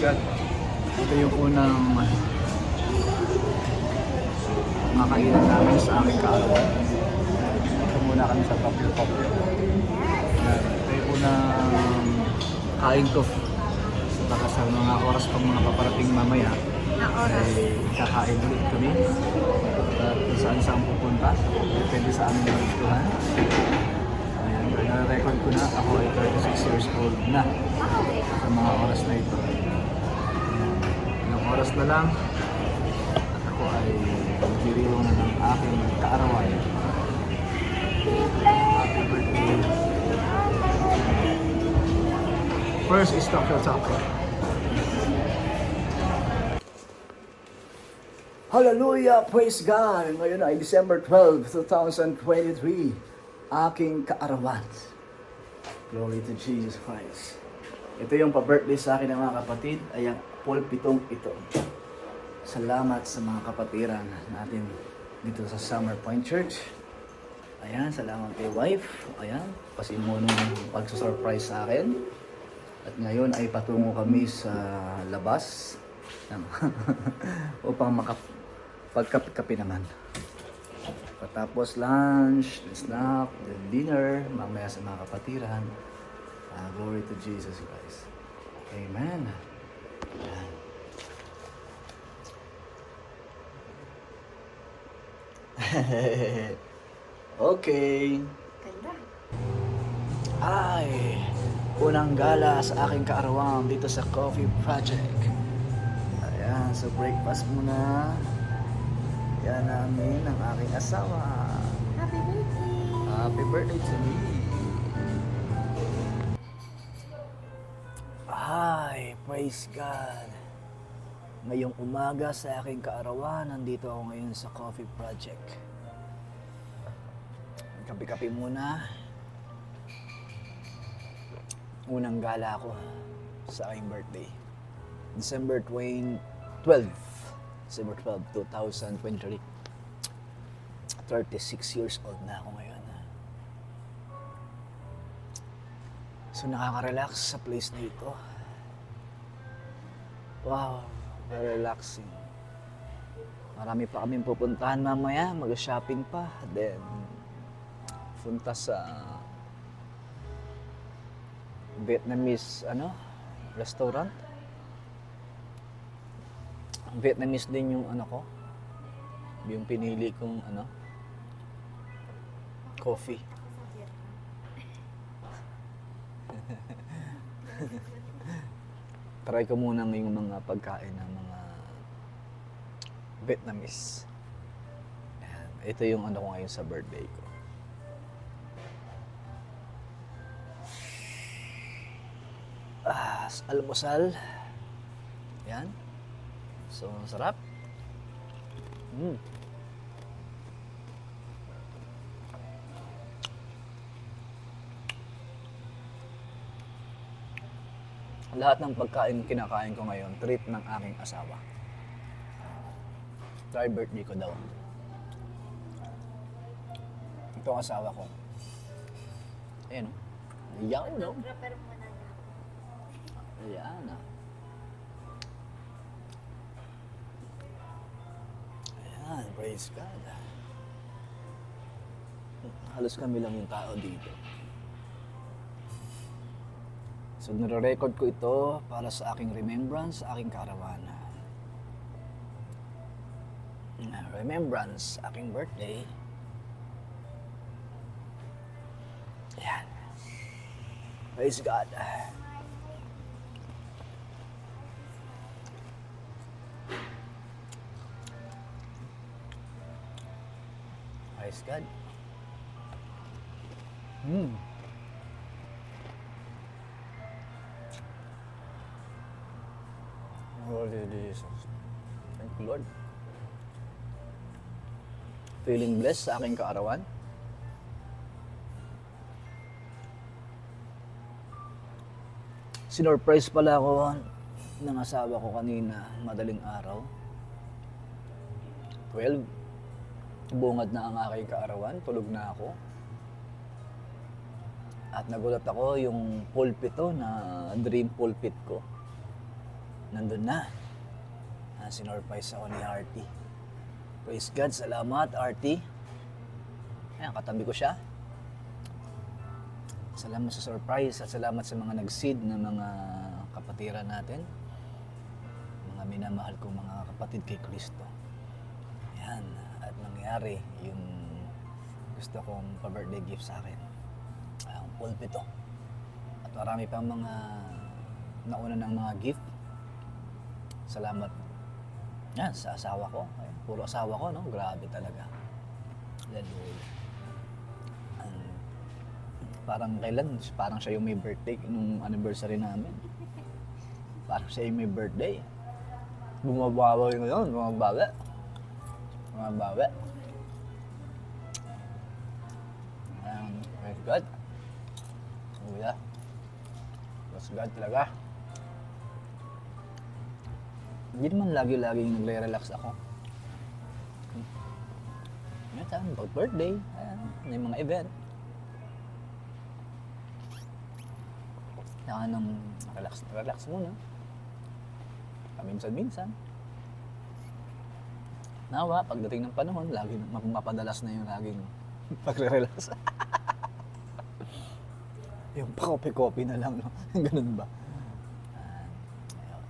God. Ito yung unang makakainan namin sa aming kaarawan. Ito muna kami sa Papil-Papil. Ito yung unang kain ko. Baka sa mga oras pang mga paparating mamaya, Na oras. ay kakain ulit kami. At kung saan pupunta, depende sa aming nagustuhan. Ayan, na-record ko na ako ay 36 years old na sa mga oras na ito. Ayan, ilang oras na lang at ako ay magdiriwang na ng aking kaarawan. Happy birthday. First is Taco. Hallelujah! Praise God! Ngayon ay December 12, 2023. Aking kaarawan. Glory to Jesus Christ. Ito yung pa-birthday sa akin ng mga kapatid. Ay ang pulpitong ito. Salamat sa mga kapatiran natin dito sa Summer Point Church. Ayan, salamat kay wife. Ayan, pasimunong pagsusurprise sa akin. At ngayon ay patungo kami sa labas upang makapagkape-kape naman. Patapos lunch, snack, then dinner, mamaya sa mga kapatiran. Glory to Jesus Christ. Amen. Ayan. Okay. Ganda. Ay, unang gala sa aking kaarawan dito sa Coffee Project. Ayan, so breakfast muna. Yan namin ang aking asawa. Happy birthday! Happy birthday to me. Ay, praise God. Ngayong umaga sa aking kaarawan, nandito ako ngayon sa Coffee Project. Kape-kape muna. Unang gala ko sa aking birthday. December 12, 2023. 36 years old na ako ngayon. So nakaka-relax sa place na ito. Wow, very relaxing. Marami pa kaming pupuntahan mamaya, mag-shopping pa. Then, punta sa Vietnamese restaurant. Vietnamese din yung ko, yung pinili kong coffee. Try ko muna ngayong mga pagkain ng mga Vietnamese. Ayan. Ito yung ko ngayon sa birthday ko. Almusal. Yan. So, sarap. Lahat ng pagkain kinakain ko ngayon, treat ng aking asawa. Dahil birthday ko daw. Ito ang asawa ko. Ayan o. Iyak no? Prepare mo na na. Ayan ah. Ayan, praise God. Halos kami lang yung tao dito. So, nire-record ko ito para sa aking remembrance, sa aking kaarawan. Remembrance, aking birthday. Ayan. Praise God. Praise God. Holy Jesus. Thank you, Lord. Feeling blessed sa aking kaarawan. Sinurprise pala ako ng asawa ko kanina, madaling araw. 12. Bungad na ang aking kaarawan, tulog na ako. At nagulat ako yung pulpit to na dream pulpit ko. nandun na. Sinurprise ako ni Artie. Praise God, salamat Artie. Ayan, katabi ko siya. Salamat sa surprise at salamat sa mga nag-seed na mga kapatiran natin. Mga minamahal kong mga kapatid kay Kristo. Ayan, at nangyari yung gusto kong pa-birthday gift sa akin. Ang pulpito. At marami pang mga nauna ng mga gift. Salamat. Yan, sa asawa ko. Ayan, puro asawa ko, no? Grabe talaga. Hallelujah. Parang kailan, parang siya yung may birthday nung anniversary namin. Parang siya yung may birthday. Bumabawi ko yun, bumabawi. Bumabawi. Praise God. Hallelujah. Praise God talaga. Hindi naman lagi-laging nagre-relax ako. Minsan, about birthday, may mga event. Kaya nang relax muna. Paminsan-minsan. Nawa, pagdating ng panahon, lagi mapadalas na yung laging pagre-relax. Yung pa-copy-copy na lang, no? Ganun ba?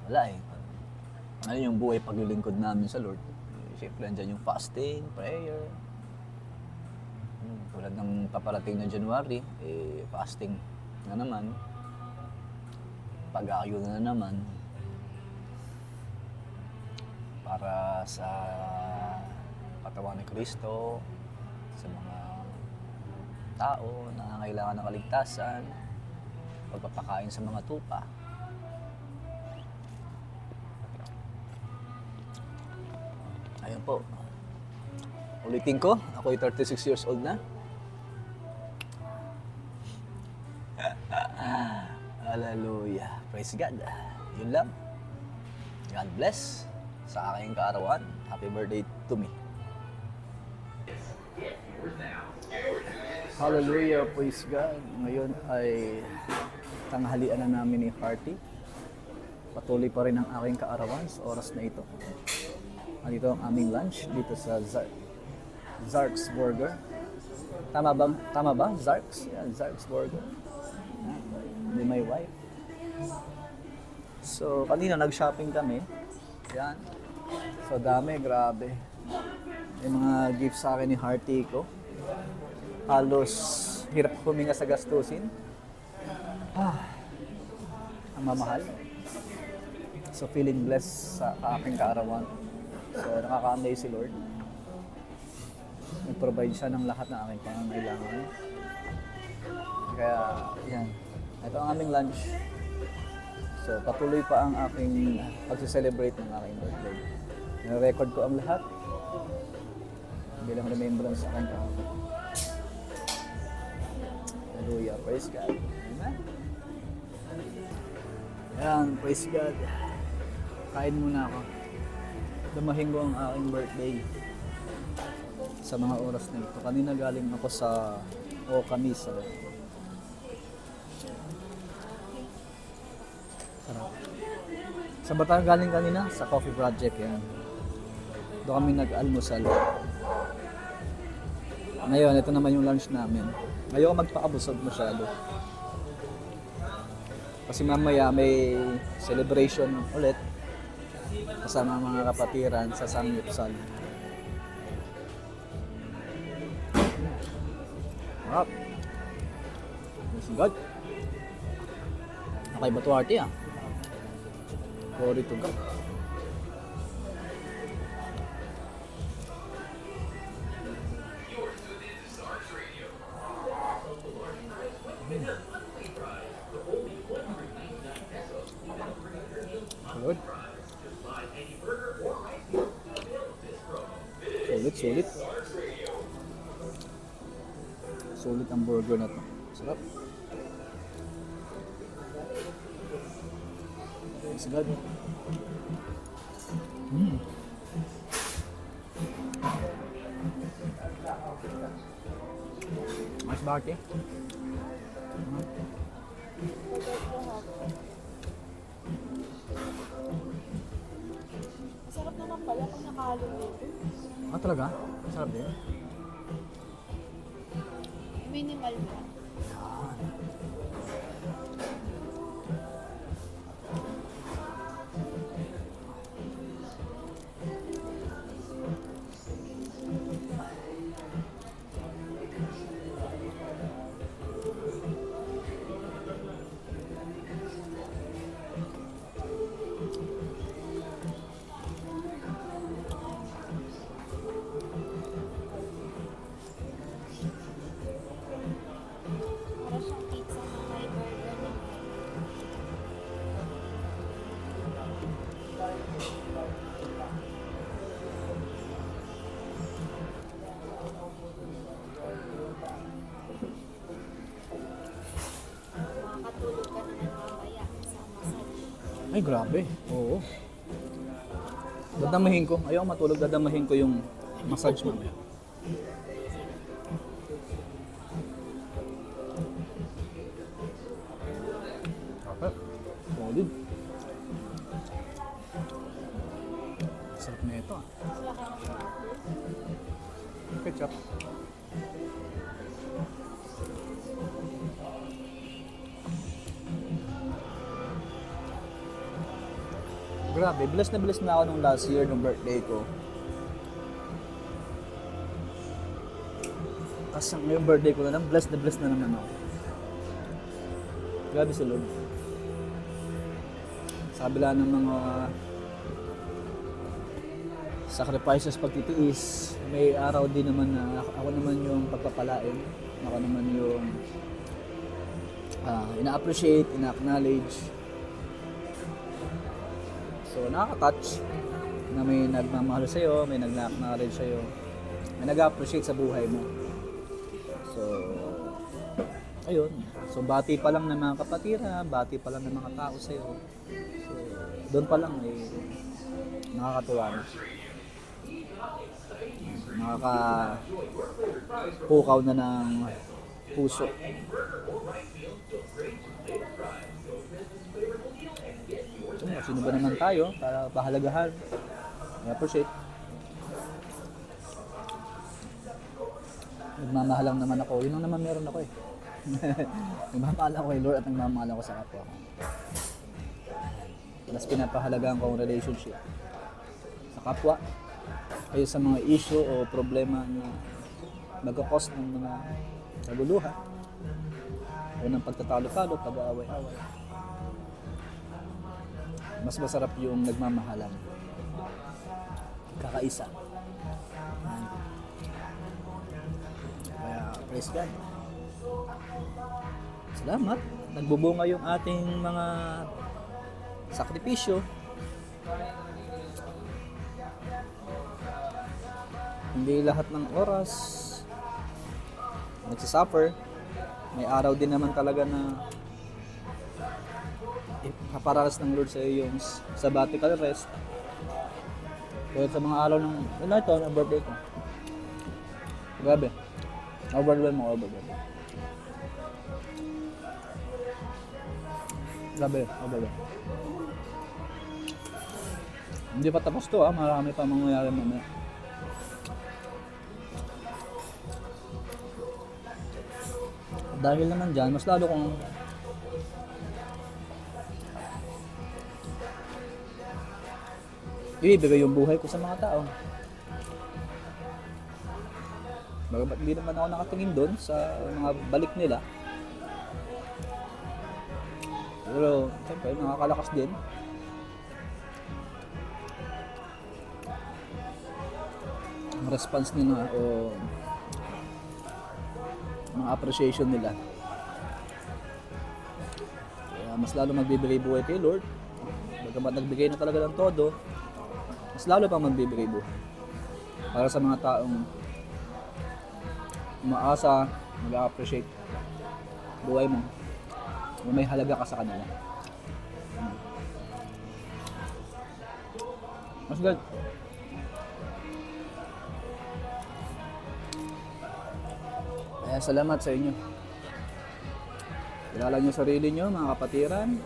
Wala eh. Ano yung buhay paglilingkod namin sa Lord? Siyempre, andyan yung fasting, prayer. Tulad ng paparating na January, fasting na naman. Pag-aayon na naman. Para sa katawan ni Kristo, sa mga tao na nangangailangan ng kaligtasan, pagpapakain sa mga tupa. Ayun po. Ulitin ko, ako'y 36 years old na. Hallelujah. Praise God. Yun lang. God bless sa aking kaarawan. Happy birthday to me. Hallelujah. Praise God. Ngayon ay tanghalian na namin ni Artie. Patuloy pa rin ang aking kaarawan sa oras na ito. Andito ang aming lunch dito sa Zark's Burger. Tama ba? Zark's? Yeah, Zark's Burger. With my wife. So, kanina nag-shopping kami. Yan. So, dami, grabe. May mga gifts sa akin ni Artie ko. Halos hirap huminga sa gastusin. Ang mamahal. So, feeling blessed sa aking kaarawan. So, nakaka-amaze si Lord. Nag-provide siya ng lahat ng aking pangangailangan. Kaya, yan. Ito ang aming lunch. So, patuloy pa ang aking pag-celebrate ng aking birthday. Nire-record ko ang lahat. Bilang remembrance sa aking kahapon. Hallelujah. Praise God. Amen. Yan. Praise God. Kain muna ako. Dumahin ko ang aking birthday sa mga oras na ito. Kanina galing ako sa kami sa sarap. Sa Bataan galing kanina sa Coffee Project yan. Doon kami nag-almusal. Ngayon, ito naman yung lunch namin. Ayoko magpaabusog masyado. Kasi mamaya may celebration ulit kasama ang mga kapatiran sa Samyupsal. Sarap. Praise God. Okay ba ito, Artie, ah? Glory to God. Good. Sulit. Sulit ang burger na to. Sarap. Praise God. Mas bakit? Masarap naman pala pag nakalong dito. Ah, talaga? Masarap din. Minimal lang. Para siyang pizza na may burger naman. Makakatulog ka na ng mamaya sa massage. Ay, grabe. Oo. Dadamahin ko. Ayaw matulog, dadamahin ko yung massage mamaya. Okay. Solid. Sarap na ito ah. Sila ka ng Ketchup. Grabe, blessed na ako nung last year, nung birthday ko. Kasi ngayong birthday ko na lang, blessed na naman ako. Grabe sa Lord. Sa kabila ng mga sacrifices, pagtitiis, may araw din naman na ako naman yung pagpapalain. Ako naman yung ina-appreciate, ina-acknowledge. So, nakaka-touch na may nagmamahal sa'yo, may nag-acknowledge sa'yo, may nag-appreciate sa buhay mo. So, ayun. So, bati pa lang ng mga kapatira, bati pa lang ng mga tao sa'yo. So, doon pa lang nakakatuwa na. Nakakapukaw na ng puso. Sino ba naman tayo para pahalagahan? I-appreciate. Nagmamahal lang naman ako. Yun lang naman meron ako eh. Nagmamahal ako kay Lord at nagmamahal ako sa kapwa ko. Mas pinapahalagaan ko ang relationship sa kapwa kaya sa mga issue o problema na magkakos ng mga kaguluhan o ng pagtatalo-talo, pag-aaway-away. Mas masarap yung nagmamahalan. Kakaisa. Kaya, praise God. Salamat. Nagbubunga yung ating mga sakripisyo. Hindi lahat ng oras nagsasuffer. May araw din naman talaga na ipapararas ng Lord sa iyo yung sabbatical rest. Kaya sa mga araw ng ito, ng birthday ko. Grabe. Overwhelm. Grabe. Hindi pa tapos to marami pa mangyayari mamaya. Dahil naman dyan, mas lalo kong ibibigay yung buhay ko sa mga tao. Bagamat hindi naman ako nakatingin doon sa mga balik nila. Pero, siyempre, nakakalakas din. Ang response nila o mga appreciation nila. Kaya mas lalo magbibigay buhay kay Lord. Bagamat nagbigay na talaga ng todo, mas lalo pang magbibigay buhay. Para sa mga taong umaasa, mag-appreciate buhay mo. May halaga ka sa kanila. Mas good. Kaya salamat sa inyo. Kilala niyo sarili niyo, mga kapatiran.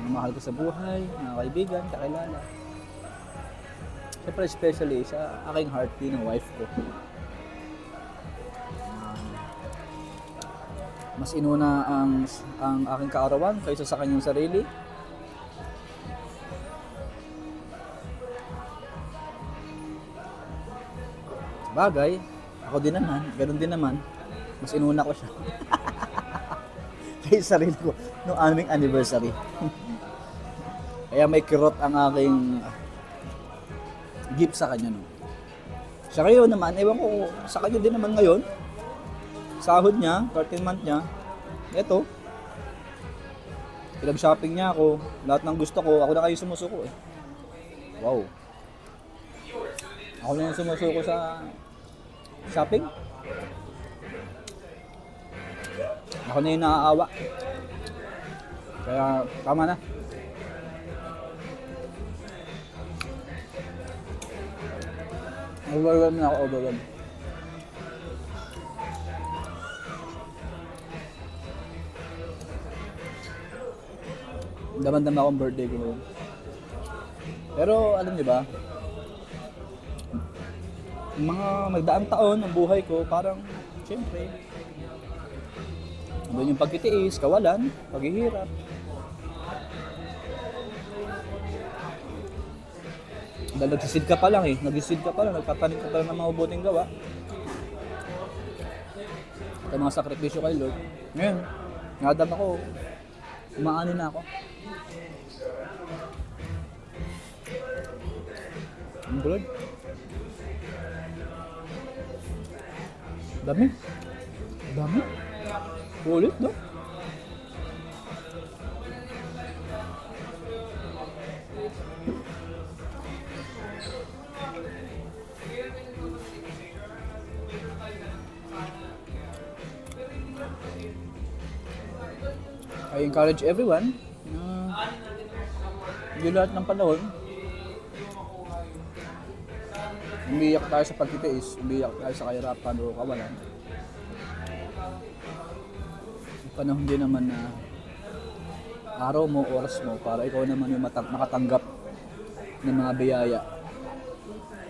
mga mahal ko sa buhay, mga kaibigan, kakilala. Siyempre especially sa aking heart, yun ang wife ko. Mas inuna ang aking kaarawan kaysa sa kanyang sarili. Bagay, ako din naman, ganun din naman. Mas inuna ko siya. Kaysa sarili ko, noong aming anniversary. Kaya may kirot ang aking gift sa kanya. No? Siya kayo naman, ewan ko, sa kanya din naman ngayon. Sahod niya, 13 month niya. Eto. Pinag-shopping niya ako. Lahat ng gusto ko, ako na kayo sumusuko eh. Wow. Ako na yung sumusuko sa shopping. Ako na yung naaawa. Kaya tama na. Overwhelmed na ako, overwhelmed. Daman-dama akong birthday ko ngayon. Pero alam niyo ba, yung mga magdaang taon ng buhay ko, parang, siyempre, doon yung pagtitiis, kawalan, paghihirap. Dahil nagsisid ka pa lang nagsisid ka pa lang, nagtatanim ka pa lang ng mga mabuting gawa. At mga sakripisyo kay Lord. Ngayon, nadam ako, umaani na ako. Ang bulad. Dami. Dami. Ulit, no? I encourage everyone na hindi lahat ng panahon umiyak tayo sa pagtitiis, umiyak tayo sa kahirapan o kawalan. Yung panahon din naman na araw mo, oras mo para ikaw naman yung makatanggap ng mga biyaya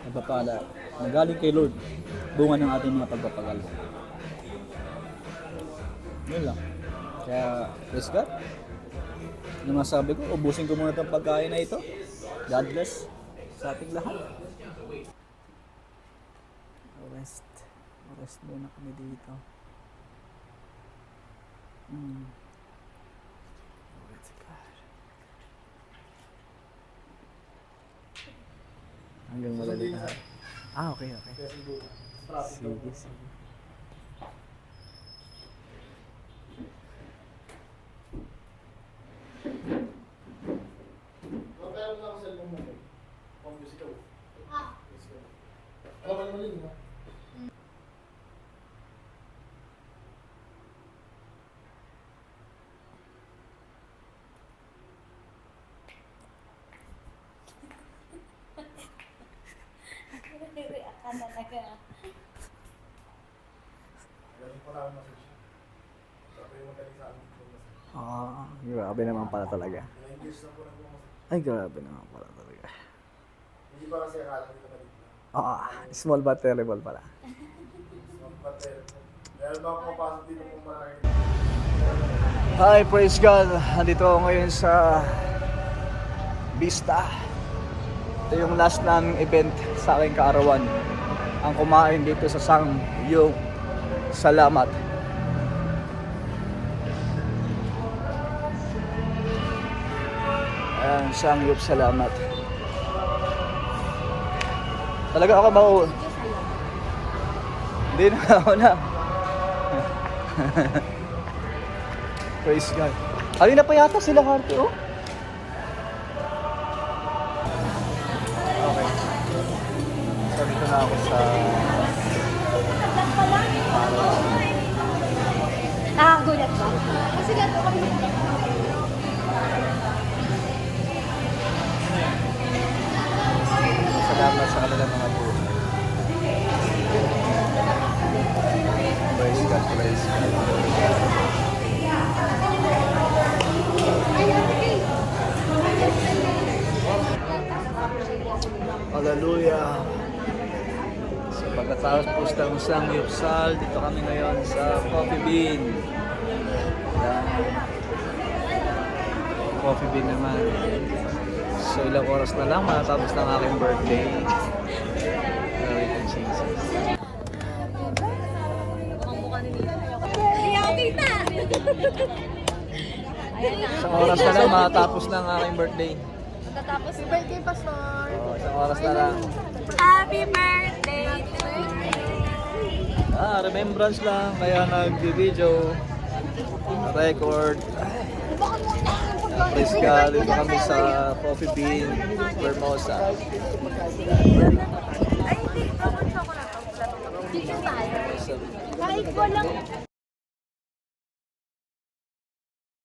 at papala na galing kay Lord, bunga ng ating mga pagpapagal. Yun lang. Kaya, praise God. Ano masabi ko, ubusin ko muna itong pagkain na ito. God bless sa ating lahat. Rest muna kami dito. Glory to God. Hanggang malalim na. Okay. Sige. Nire-react ka talaga. Grabe naman pala talaga. Ay, grabe naman pala talaga. Hindi ba kasi akala dito na dito? Small but terrible pala. Dahil ba pumapasok dito kung marami? Hi, praise God. Nandito ako ngayon sa Vista. Ito yung last naming event sa aking kaarawan. Ang kumain dito sa Sang yung Salamat. Ayan, Sang yung Salamat. Talaga ako Hindi na ako na. Praise God. Halina pa yata sila, Harty, oh. Okay. So, dito na ako sa... Nakagulat ba? Kasi gato kami. Salamat sa kanilang mga buhay. Praise God, praise God. Hallelujah. So pagkatapos ng Samgyupsal, dito kami ngayon sa Coffee Bean. Yan. Coffee Bean naman. So ilang oras na lang matapos ng aking birthday. Glory to Jesus. Ayaw kita! Ayan na. Isang oras na lang matapos ng aking birthday. Matatapos yung birthday, Pastor. Oh, isang oras na lang. Happy birthday to you! Remembrance lang, kaya nag-video, record. Praise God, dito kami sa Coffee Bean, Vermosa. Ay, hindi. Chocolate. Dito tayo. Kahit walang